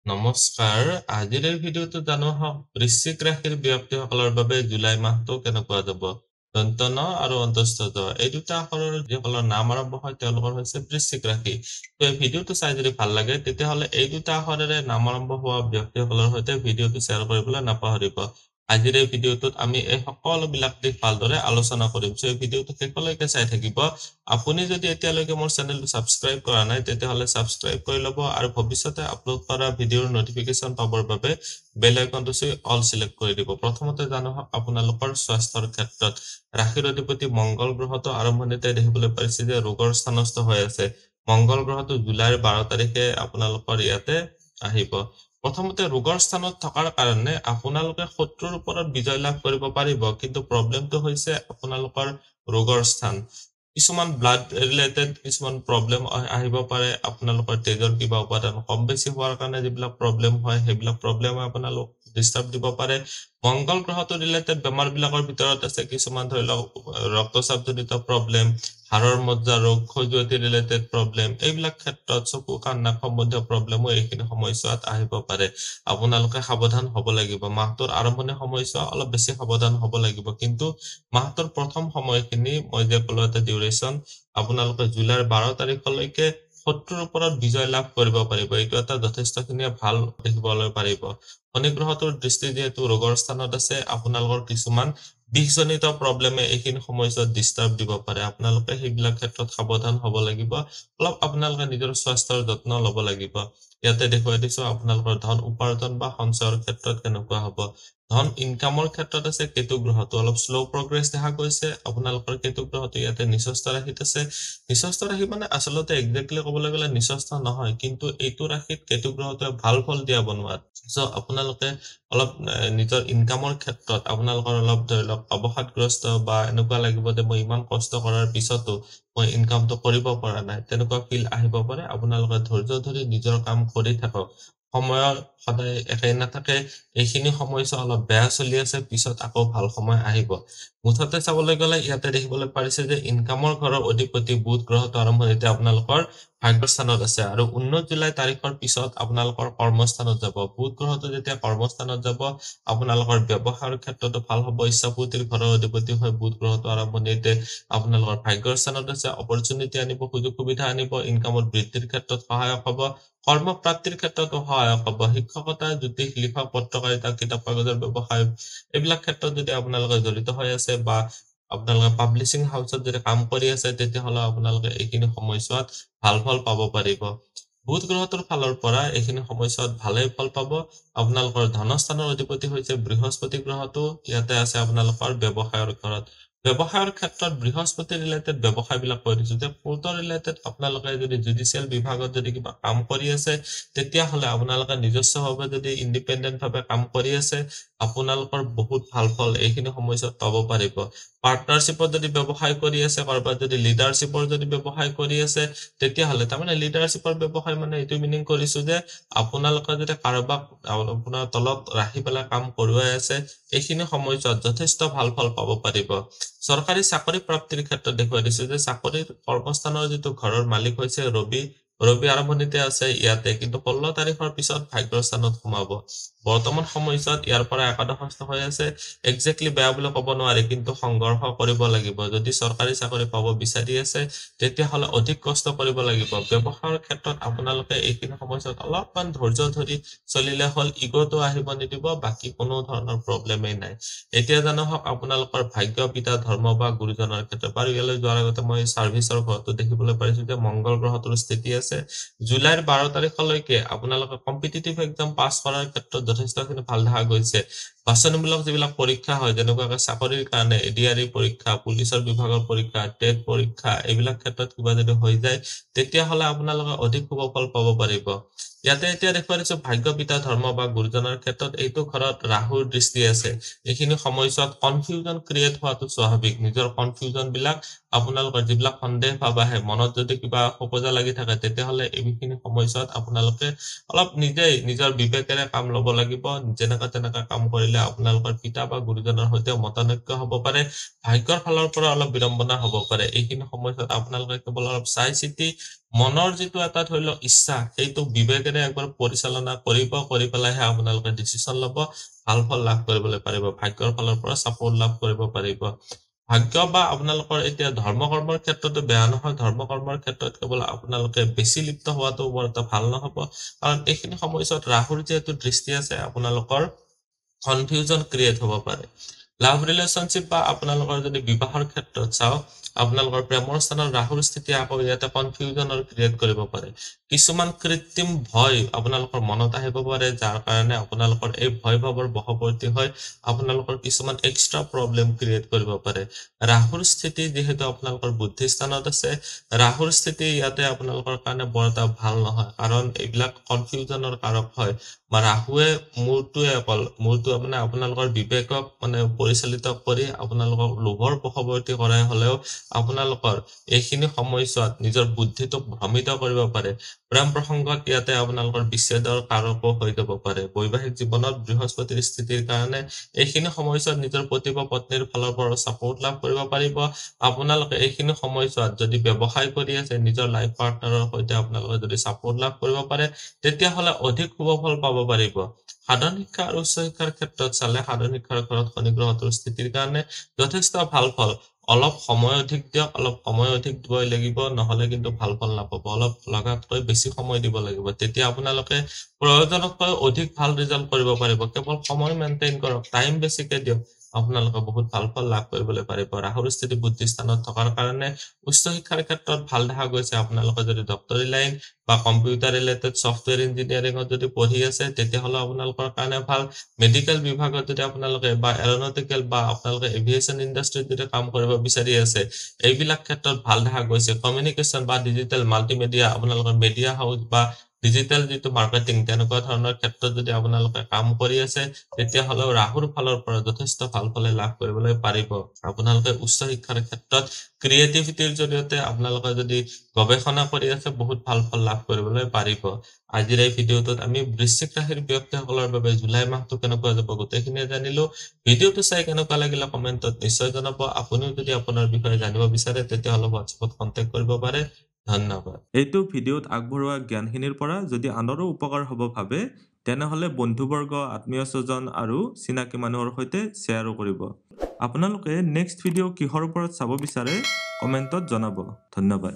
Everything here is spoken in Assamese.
নমস্কাৰ আজিৰ এই ভিডিঅ'টো জানো হওক বৃশ্চিক ৰাশিৰ ব্যক্তিসকলৰ বাবে জুলাই মাহটো কেনেকুৱা যাব দন্ত ন আৰু অন্তস্থ জ এই দুটা আখৰৰ যিসকলৰ নাম আৰম্ভ হয় তেওঁলোকৰ হৈছে বৃশ্চিক ৰাশি তো এই ভিডিঅ'টো চাই যদি ভাল লাগে তেতিয়াহ'লে এই দুটা আখৰেৰে নাম আৰম্ভ হোৱা ব্যক্তিসকলৰ সৈতে ভিডিঅ'টো শ্বেয়াৰ কৰিবলৈ নাপাহৰিব আজিৰ এই ভিডিঅ'টোত আমি এই সকলোবিলাক দিশ ভালদৰে আলোচনা কৰিম সো এই ভিডিঅ'টো শেষলৈকে চাই থাকিব আপুনি যদি এতিয়ালৈকে মোৰ চেনেলটো সাবস্ক্ৰাইব কৰা নাই তেতিয়াহ'লে সাবস্ক্ৰাইব কৰি ল'ব আৰু ভৱিষ্যতে আপলোড কৰা ভিডিঅ'ৰ নটিফিকেশন পাবৰ বাবে বেল আইকনটো চুই অল সিলেক্ট কৰি দিব প্ৰথমতে জানো আপোনালোকৰ স্বাস্থ্যৰ ক্ষেত্ৰত ৰাশিৰ অধিপতি মংগল গ্ৰহটো আৰম্ভণিতে দেখিবলৈ পাইছে যে ৰোগৰ স্থানস্থ হৈ আছে মংগল গ্ৰহটো জুলাইৰ 12 তাৰিখে আপোনালোকৰ ইয়াতে আহিব প্ৰথমতে ৰোগৰ স্থানত থকাৰ কাৰণে আপোনালোকে শত্ৰুৰ ওপৰত বিজয় লাভ কৰিব পাৰিব কিন্তু প্ৰবলেমটো হৈছে আপোনালোকৰ ৰোগৰ স্থান কিছুমান ব্লাড ৰিলেটেড কিছুমান প্ৰবলেম আহিব পাৰে আপোনালোকৰ তেজৰ কিবা উপাদান কম বেছি হোৱাৰ কাৰণে যিবিলাক প্ৰবলেম হয় সেইবিলাক প্ৰবলেম আপোনালোক ডিস্টাৰ্ব দিব পাৰে মংগল গ্ৰহটো ৰিলেটেড বেমাৰ বিলাকৰ ভিতৰত আছে কিছুমান ধৰি লওক ৰক্তচাপজনিত প্ৰবলেম হাড়ৰ মজ্জা ৰোগ খজুৱতি ৰিলেটেড প্ৰবলেম এইবিলাক ক্ষেত্ৰত চকু কাণ নাক সম্বন্ধীয় প্ৰবলেমো এইখিনি সময়ছোৱাত আহিব পাৰে আপোনালোকে সাৱধান হ'ব লাগিব মাহটোৰ আৰম্ভণি সময়ছোৱা অলপ বেছি সাৱধান হ'ব লাগিব কিন্তু মাহটোৰ প্ৰথম সময়খিনি মই যে ক'লো এটা ডিউৰেচন আপোনালোকে জুলাইৰ 12 তাৰিখলৈকে শত্ৰুৰ ওপৰত বিজয় লাভ কৰিব পাৰিব এইটো এটা যথেষ্টখিনি ভাল দেখিবলৈ পাৰিব শনি গ্ৰহটোৰ দৃষ্টি যেহেতু ৰোগৰ স্থানত আছে আপোনালোকৰ কিছুমান বিষজনিত প্ৰবলেমে এইখিনি সময়ছোৱাত ডিস্টাৰ্ব দিব পাৰে আপোনালোকে সেইবিলাক ক্ষেত্ৰত সাৱধান হ'ব লাগিব অলপ আপোনালোকে নিজৰ স্বাস্থ্যৰ যত্ন ল'ব লাগিব ইয়াতে দেখুৱাই দিছো আপোনালোকৰ ধন উপাৰ্জন বা সঞ্চয়ৰ ক্ষেত্ৰত কেনেকুৱা হ'ব ধন ইনকামৰ ক্ষেত্ৰত আছে কেতু গ্ৰহটো অলপ স্লো প্ৰগ্ৰেছ দেখা গৈছে আপোনালোকৰ কেতু গ্ৰহটো ইয়াতে নিচস্থ ৰাশিত আছে নিচস্থ ৰাশি মানে আসলতে এক্স্যাক্টলি ক'বলৈ গ'লে নিচস্থ নহয় কিন্তু এইটো ৰাশিত কেতু গ্ৰহটোৱে ভাল ফল দিয়া বনোৱাত সো আপোনালোকে অলপ নিজৰ ইনকামৰ ক্ষেত্ৰত আপোনালোকৰ অলপ ধৰি লওক অৱসাদগ্ৰস্ত বা এনেকুৱা লাগিব যে মই ইমান কষ্ট কৰাৰ পিছতো মই ইনকামটো কৰিব পৰা নাই তেনেকুৱা ফিল আহিব পাৰে আপোনালোকে ধৈৰ্য ধৰি নিজৰ কাম কৰি থাকক সময়ৰ সদায় একে নাথাকে এইখিনি সময়ছোৱা অলপ বেয়া চলি আছে পিছত আকৌ ভাল সময় আহিব মুঠতে চাবলৈ গ'লে ইয়াতে দেখিবলৈ পাৰিছে যে ইনকামৰ ঘৰৰ অধিপতি বুধ গ্ৰহটো আৰম্ভণিতে আপোনালোকৰ ভাগ্যস্থানত আছে আৰু 19 জুলাই তাৰিখৰ পিছত আপোনালোকৰ কৰ্মস্থানত যাব বুধ গ্ৰহটো যেতিয়া কৰ্মস্থানত যাব আপোনালোকৰ ব্যৱসায়ৰ ক্ষেত্ৰতো ভাল হ'ব ইচ্ছাপূৰ্তিৰ ঘৰৰ অধিপতি হয় বুধ গ্ৰহটো আৰম্ভণিতে আপোনালোকৰ ভাগ্যৰ স্থানত আছে অপৰচুনিটি আনিব সুযোগ সুবিধা আনিব ইনকামত বৃদ্ধিৰ ক্ষেত্ৰত সহায়ক হ'ব কৰ্মপ্ৰাপ্তিৰ ক্ষেত্ৰতো সহায়ক হ'ব শিক্ষকতা জ্যোতিষ লিখক পত্ৰকাৰিতা কিতাপ কাগজৰ ব্যৱসায় এইবিলাক ক্ষেত্ৰত যদি আপোনালোকে জড়িত হৈ আছে বা আপোনালোকে পাব্লিশিং হাউচত যদি কাম কৰি আছে তেতিয়াহ'লে আপোনালোকে এইখিনি সময়ছোৱাত ভাল ফল পাব পাৰিব বুধ গ্ৰহটোৰ ফালৰ পৰা এইখিনি সময়ছোৱাত ভালেই ফল পাব আপোনালোকৰ ধনস্থানৰ অধিপতি হৈছে বৃহস্পতি গ্ৰহটো ইয়াতে আছে আপোনালোকৰ ব্যৱসায়ৰ ঘৰত ব্যৱসায়ৰ ক্ষেত্ৰত বৃহস্পতি ৰিলেটেড ব্যৱসায় বিলাক কৈ দিছো যে কোৰ্টৰ ৰিলেটেড আপোনালোকে যদি জুডিশিয়েল বিভাগত যদি কিবা কাম কৰি আছে তেতিয়াহ'লে আপোনালোকে নিজস্বভাৱে যদি ইন্ডিপেন্ডেন্ট ভাৱে কাম কৰি আছে আপোনালোকৰ বহুত ভাল ফল এইখিনি সময়ছোৱাত পাব পাৰিব পাৰ্টনাৰশ্বিপত যদি ব্যৱসায় কৰি আছে কৰবাত যদি লিডাৰশ্বিপৰ যদি ব্যৱসায় কৰি আছে তেতিয়াহ'লে তাৰমানে লিডাৰশ্বিপৰ ব্যৱসায় মানে এইটো মিনিং কৰিছো যে আপোনালোকে যদি কাৰোবাক আপোনাৰ তলত ৰাখি পেলাই কাম কৰোৱাই আছে এইখিনি সময়ছোৱাত যথেষ্ট ভাল ফল পাব পাৰিব চৰকাৰী চাকৰি প্ৰাপ্তিৰ ক্ষেত্ৰত দেখুৱাই দিছো যে চাকৰিৰ কৰ্মস্থানৰ যিটো ঘৰৰ মালিক হৈছে ৰবি আৰম্ভণিতে আছে ইয়াতে কিন্তু 16 তাৰিখৰ পিছত ভাগ্যৰ স্থানত সোমাব বৰ্তমান সময়ছোৱাত ইয়াৰ পৰা একাদশস্থ হৈ আছে এক্স্যাক্টলি বেয়া বুলি ক'ব নোৱাৰি কিন্তু সংঘৰ্ষ কৰিব লাগিব যদি চৰকাৰী চাকৰি পাব বিচাৰি আছে তেতিয়াহ'লে অধিক কষ্ট কৰিব লাগিব ব্যৱসায়ৰ ক্ষেত্ৰত আপোনালোকে এইখিনি সময়ছোৱাত অলপমান ধৈৰ্য ধৰি চলিলে হ'ল ইগোটো আহিব নিদিব বাকি কোনো ধৰণৰ প্ৰবলেমেই নাই এতিয়া জানো হওক আপোনালোকৰ ভাগ্য পিতা ধৰ্ম বা গুৰুজনৰ ক্ষেত্ৰত বাৰু ইয়ালৈ যোৱাৰ আগতে মই সাৰ্ভিসৰ ঘৰটো দেখিবলৈ পাইছো যে মংগল গ্ৰহটোৰ স্থিতি আছে জুলাইৰ 12 তাৰিখলৈকে আপোনালোকে কম্পিটিটিভ এক্সাম পাছ কৰাৰ ক্ষেত্ৰত যথেষ্টখিনি ভাল দেখা গৈছে বাছনিমূলক যিবিলাক পৰীক্ষা হয় যেনেকুৱা চাকৰিৰ কাৰণে এডিআৰই পৰীক্ষা পুলিচৰ বিভাগৰ পৰীক্ষা টেট পৰীক্ষা এইবিলাক ক্ষেত্ৰত কিবা যদি হৈ যায় তেতিয়াহ'লে আপোনালোকে অধিক শুভ ফল পাব পাৰিব ইয়াতে এতিয়া দেখুৱাই দিছো ভাগ্য পিতা ধৰ্ম বা গুৰুজনৰ ক্ষেত্ৰত এইটো ঘৰত ৰাহুৰ দৃষ্টি আছে এইখিনি সময়ছোৱাত কনফিউজন ক্ৰিয়েট হোৱাটো স্বাভাৱিক নিজৰ কনফিউজন বিলাক আপোনালোকৰ যিবিলাক সন্দেহ ভাব আহে মনত যদি কিবা খোকোজা লাগি থাকে তেতিয়াহ'লে এইখিনি সময়ছোৱাত আপোনালোকে অলপ নিজেই নিজৰ বিবেকেৰে কাম ল'ব লাগিব যেনেকা কাম কৰিলে আপোনালোকৰ পিতা বা গুৰুজনৰ সৈতে মতানৈক্য হ'ব পাৰে ভাগ্যৰ ফালৰ পৰা অলপ বিড়ম্বনা হ'ব পাৰে এইখিনি সময়ছোৱাত আপোনালোকে কেৱল অলপ চাই চিতি মনৰ যিটো এটা ধৰি লওক ইচ্ছা সেইটো বিবেকেৰে একবাৰ পৰিচালনা কৰি পেলাইহে আপোনালোকে ডিচিশ্যন ল'ব, ভাল ফল লাভ কৰিবলৈ পাৰিব, ভাগ্যৰ ফালৰ পৰা ছাপোৰ্ট লাভ কৰিব পাৰিব। ভাগ্য বা আপোনালোকৰ এতিয়া ধৰ্ম কৰ্মৰ ক্ষেত্ৰতো বেয়া নহয়, ধৰ্ম কৰ্মৰ ক্ষেত্ৰত কেৱল আপোনালোকে বেছি লিপ্ত হোৱাটো বৰ এটা ভাল নহ'ব, কাৰণ এইখিনি সময়ছোৱাত ৰাহুৰ যিহেতু দৃষ্টি আছে আপোনালোকৰ কনফিউজন ক্ৰিয়েট হ'ব পাৰে। লাভ ৰিলেশ্যনশ্বিপ বা আপোনালোকৰ যদি বিবাহৰ ক্ষেত্ৰত চাওঁ, আপোনালোকৰ প্ৰেমৰ স্থানত ৰাহুৰ স্থিতি আকৌ ইয়াতে কনফিউজনৰ ক্ৰিয়েট কৰিব পাৰে। কিছুমান কৃত্ৰিম ভয় আপোনালোকৰ মনত আহিব পাৰে, যাৰ কাৰণে আপোনালোকৰ এই ভয় ভাৱৰ বশৱৰ্তী হয় আপোনালোকৰ কিছুমান এক্সট্ৰা প্ৰব্লেম ক্ৰিয়েট কৰিব পাৰে। ৰাহুৰ স্থিতি যিহেতু আপোনালোকৰ বুদ্ধি স্থানত আছে, ৰাহুৰ স্থিতি ইয়াতে আপোনালোকৰ কাৰণে বৰ এটা ভাল নহয়, কাৰণ এইবিলাক কনফিউজনৰ কাৰক হয়, বা ৰাহুৱে মূৰটো মানে আপোনালোকৰ বিবেকক মানে পৰিচালিত কৰি আপোনালোকক লোভৰ বশৱৰ্তী কৰাই হলেও আপোনালোকৰ এইখিনি সময়ছোৱাত নিজৰ বুদ্ধিটোক ভ্ৰমিত কৰিব পাৰে। প্ৰেম প্ৰসংগত ইয়াতে আপোনালোকৰ বিচ্ছেদৰ কাৰকো হৈ যাব পাৰে। বৈবাহিক জীৱনত বৃহস্পতিৰ স্থিতিৰ কাৰণে এইখিনি সময়ছোৱাত নিজৰ পতি বা পত্নীৰ ফালৰ পৰা ছাপোৰ্ট লাভ কৰিব পাৰিব। আপোনালোকে এইখিনি সময়ছোৱাত যদি ব্যৱসায় কৰি আছে, নিজৰ লাইফ পাৰ্টনাৰৰ সৈতে আপোনালোকে যদি ছাপোৰ্ট লাভ কৰিব পাৰে, তেতিয়াহ'লে অধিক শুভ ফল পাব পাৰিব। সাধাৰণ শিক্ষা আৰু উচ্চ শিক্ষাৰ ক্ষেত্ৰত চালে সাধাৰণ শিক্ষাৰ ঘৰত শনি গ্ৰহটোৰ স্থিতিৰ কাৰণে যথেষ্ট ভাল ফল। অলপ সময় অধিক দিয়ক, অলপ সময় অধিক দিবই লাগিব, নহলে কিন্তু ভাল ফল নাপাব। অলপ লগাতকৈ বেছি সময় দিব লাগিব, তেতিয়া আপোনালোকে প্ৰয়োজনতকৈ অধিক ভাল ৰিজাল্ট কৰিব পাৰিব। কেৱল সময় মেইনটেইন কৰক, টাইম বেছিকে দিয়ক, আপোনালোকে বহুত ভাল ফল লাভ কৰিবলৈ পাৰিব। ৰাহুৰ স্থিতি বুদ্ধি স্থানত থকাৰ কাৰণে উচ্চ শিক্ষাৰ ক্ষেত্ৰত ভাল দেখা গৈছে। আপোনালোকে যদি ডক্টৰী লাইন বা কম্পিউটাৰ ৰিলেটেড ছফ্টৱেৰ ইঞ্জিনিয়াৰিঙত যদি পঢ়ি আছে, তেতিয়াহ'লে আপোনালোকৰ কাৰণে ভাল। মেডিকেল বিভাগত যদি আপোনালোকে বা এৰনটিকেল বা আপোনালোকে এভিয়েশ্যন ইণ্ডাষ্ট্ৰীত যদি কাম কৰিব বিচাৰি আছে, এইবিলাক ক্ষেত্ৰত ভাল দেখা গৈছে। কমিউনিকেশ্যন বা ডিজিটেল মাল্টিমিডিয়া, আপোনালোকৰ মিডিয়া হাউচ বা ডিজিটেল যিটো মাৰ্কেটিং, তেনেকুৱা ধৰণৰ ক্ষেত্ৰত যদি আপোনালোকে কাম কৰি আছে, তেতিয়াহ'লেও ৰাহুৰ ফালৰ পৰা যথেষ্ট ভাল ফলে লাভ কৰিবলৈ পাৰিব। আপোনালোকে উচ্চ শিক্ষাৰ ক্ষেত্ৰত ক্ৰিয়েটিভিটিৰ জৰিয়তে আপোনালোকে যদি গৱেষণা কৰি আছে, বহুত ভাল ফল লাভ কৰিবলৈ পাৰিব। আজিৰ এই ভিডিঅ'টোত আমি বৃশ্চিক ৰাশিৰ ব্যক্তিসকলৰ বাবে জুলাই মাহটো কেনেকুৱা যাব গোটেইখিনিয়ে জানিলো। ভিডিঅ'টো চাই কেনেকুৱা লাগিলে কমেন্টত নিশ্চয় জনাব। আপুনিও যদি আপোনাৰ বিষয়ে জানিব বিচাৰে, তেতিয়াহ'লে হোৱাটছএপত কন্টেক্ট কৰিব পাৰে। ধন্যবাদ। এইটো ভিডিঅ'ত আগবঢ়োৱা জ্ঞানখিনিৰ পৰা যদি আনৰো উপকাৰ হ'ব ভাবে, তেনেহ'লে বন্ধুবৰ্গ, আত্মীয় স্বজন আৰু চিনাকি মানুহৰ সৈতে শ্বেয়াৰো কৰিব। আপোনালোকে নেক্সট ভিডিঅ' কিহৰ ওপৰত চাব বিচাৰে কমেন্টত জনাব। ধন্যবাদ।